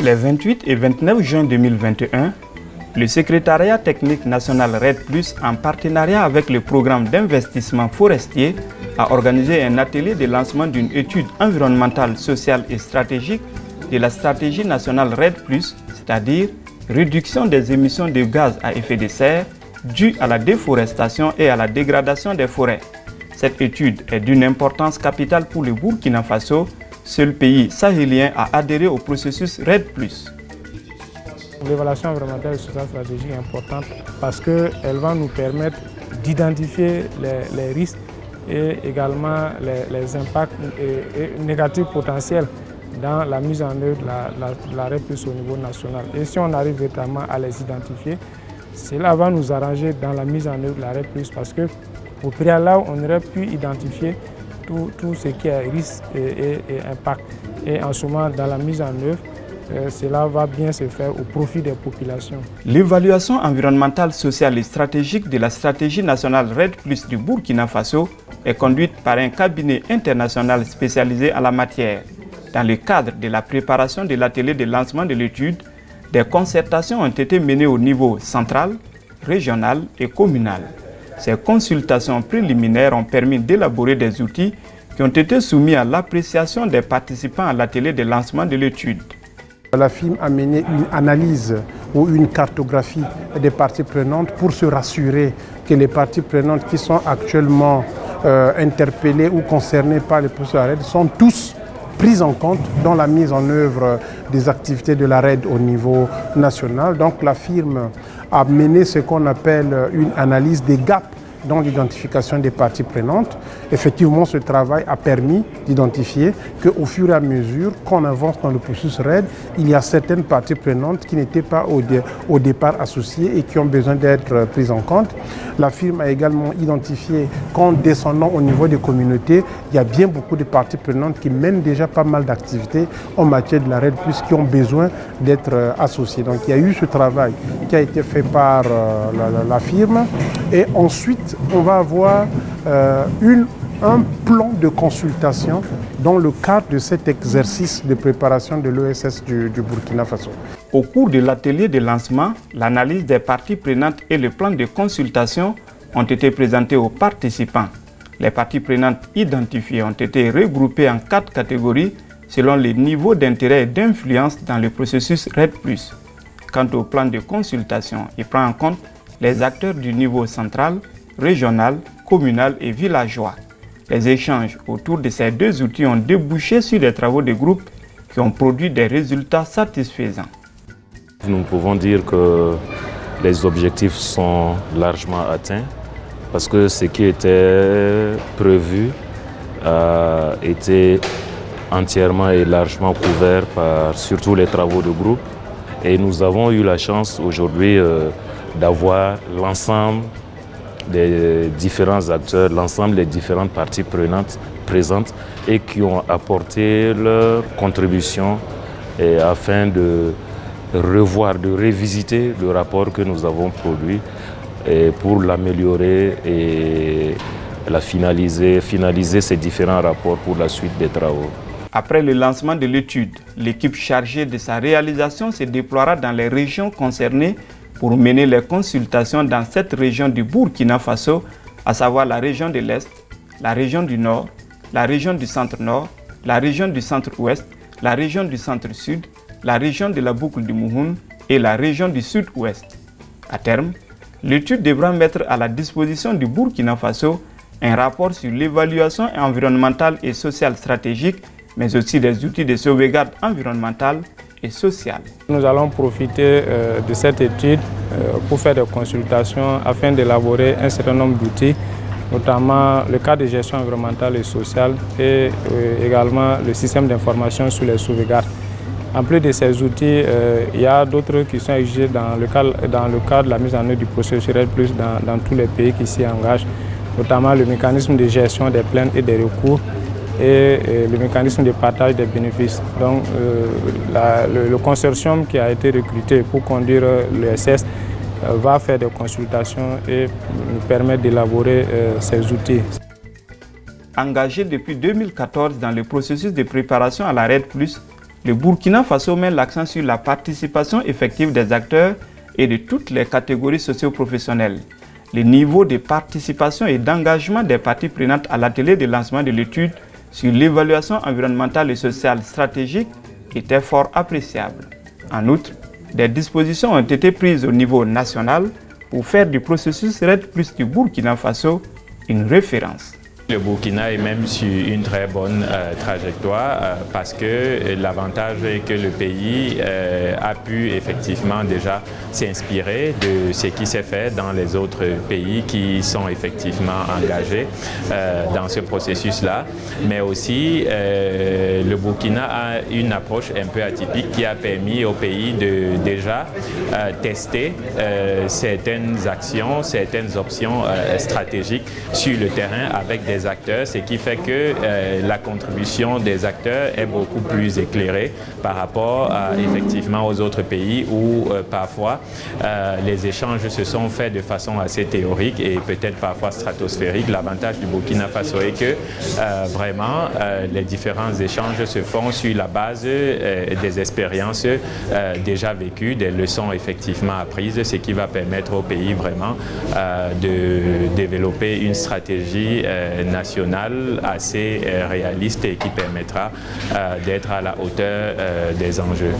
Les 28 et 29 juin 2021, le Secrétariat technique national RED+, en partenariat avec le programme d'investissement forestier, a organisé un atelier de lancement d'une étude environnementale, sociale et stratégique de la stratégie nationale RED+, c'est-à-dire réduction des émissions de gaz à effet de serre dues à la déforestation et à la dégradation des forêts. Cette étude est d'une importance capitale pour le Burkina Faso, seul pays sahélien à adhérer au processus RED+. L'évaluation environnementale et sociale stratégique est importante parce qu'elle va nous permettre d'identifier les risques et également les impacts négatifs potentiels dans la mise en œuvre de la RED+ au niveau national. Et si on arrive véritablement à les identifier, cela va nous arranger dans la mise en œuvre de la RED+, parce qu'au préalable, on aurait pu identifier tout ce qui est risque et impact. Et en ce moment, dans la mise en œuvre, cela va bien se faire au profit des populations. L'évaluation environnementale, sociale et stratégique de la stratégie nationale RED+ du Burkina Faso est conduite par un cabinet international spécialisé en la matière. Dans le cadre de la préparation de l'atelier de lancement de l'étude, des concertations ont été menées au niveau central, régional et communal. Ces consultations préliminaires ont permis d'élaborer des outils qui ont été soumis à l'appréciation des participants à l'atelier de lancement de l'étude. La FIM a mené une analyse ou une cartographie des parties prenantes pour se rassurer que les parties prenantes qui sont actuellement interpellées ou concernées par les processus RED sont tous prises en compte dans la mise en œuvre des activités de la RED au niveau national. Donc la firme a mené ce qu'on appelle une analyse des gaps dans l'identification des parties prenantes. Effectivement, ce travail a permis d'identifier qu'au fur et à mesure qu'on avance dans le processus RED, il y a certaines parties prenantes qui n'étaient pas au départ associées et qui ont besoin d'être prises en compte. La firme a également identifié qu'en descendant au niveau des communautés, il y a bien beaucoup de parties prenantes qui mènent déjà pas mal d'activités en matière de la RED+, qui ont besoin d'être associées. Donc il y a eu ce travail qui a été fait par la firme, et ensuite on va avoir un plan de consultation dans le cadre de cet exercice de préparation de l'ESS du Burkina Faso. Au cours de l'atelier de lancement, l'analyse des parties prenantes et le plan de consultation ont été présentés aux participants. Les parties prenantes identifiées ont été regroupées en 4 catégories selon les niveaux d'intérêt et d'influence dans le processus RED+. Quant au plan de consultation, il prend en compte les acteurs du niveau central, régional, communal et villageois. Les échanges autour de ces 2 outils ont débouché sur des travaux de groupe qui ont produit des résultats satisfaisants. Nous pouvons dire que les objectifs sont largement atteints parce que ce qui était prévu a été entièrement et largement couvert par surtout les travaux de groupe. Et nous avons eu la chance aujourd'hui d'avoir l'ensemble des différents acteurs, l'ensemble des différentes parties prenantes présentes et qui ont apporté leur contribution afin de revoir, de révisiter le rapport que nous avons produit pour l'améliorer et finaliser ces différents rapports pour la suite des travaux. Après le lancement de l'étude, l'équipe chargée de sa réalisation se déploiera dans les régions concernées pour mener les consultations dans cette région du Burkina Faso, à savoir la région de l'Est, la région du Nord, la région du Centre-Nord, la région du Centre-Ouest, la région du Centre-Sud, la région de la boucle du Mouhoun et la région du Sud-Ouest. À terme, l'étude devra mettre à la disposition du Burkina Faso un rapport sur l'évaluation environnementale et sociale stratégique, mais aussi des outils de sauvegarde environnementale et sociale. Nous allons profiter de cette étude pour faire des consultations afin d'élaborer un certain nombre d'outils, notamment le cadre de gestion environnementale et sociale et également le système d'information sur les sauvegardes. En plus de ces outils, il y a d'autres qui sont exigés dans le cadre de la mise en œuvre du processus RED+ dans tous les pays qui s'y engagent, notamment le mécanisme de gestion des plaintes et des recours et le mécanisme de partage des bénéfices. Donc le consortium qui a été recruté pour conduire l'ESS va faire des consultations et nous permettre d'élaborer ces outils. Engagé depuis 2014 dans le processus de préparation à la RED+, le Burkina Faso met l'accent sur la participation effective des acteurs et de toutes les catégories socio-professionnelles. Le niveau de participation et d'engagement des parties prenantes à l'atelier de lancement de l'étude sur l'évaluation environnementale et sociale stratégique était fort appréciable. En outre, des dispositions ont été prises au niveau national pour faire du processus RED+ du Burkina Faso une référence. Le Burkina est même sur une très bonne trajectoire parce que l'avantage est que le pays a pu effectivement déjà s'inspirer de ce qui s'est fait dans les autres pays qui sont effectivement engagés dans ce processus-là. Mais aussi, le Burkina a une approche un peu atypique qui a permis au pays de déjà tester certaines actions, certaines options stratégiques sur le terrain avec des acteurs, ce qui fait que la contribution des acteurs est beaucoup plus éclairée par rapport effectivement aux autres pays où parfois les échanges se sont faits de façon assez théorique et peut-être parfois stratosphérique. L'avantage du Burkina Faso est que vraiment les différents échanges se font sur la base des expériences déjà vécues, des leçons effectivement apprises, ce qui va permettre au pays vraiment de développer une stratégie nationale assez réaliste et qui permettra d'être à la hauteur des enjeux.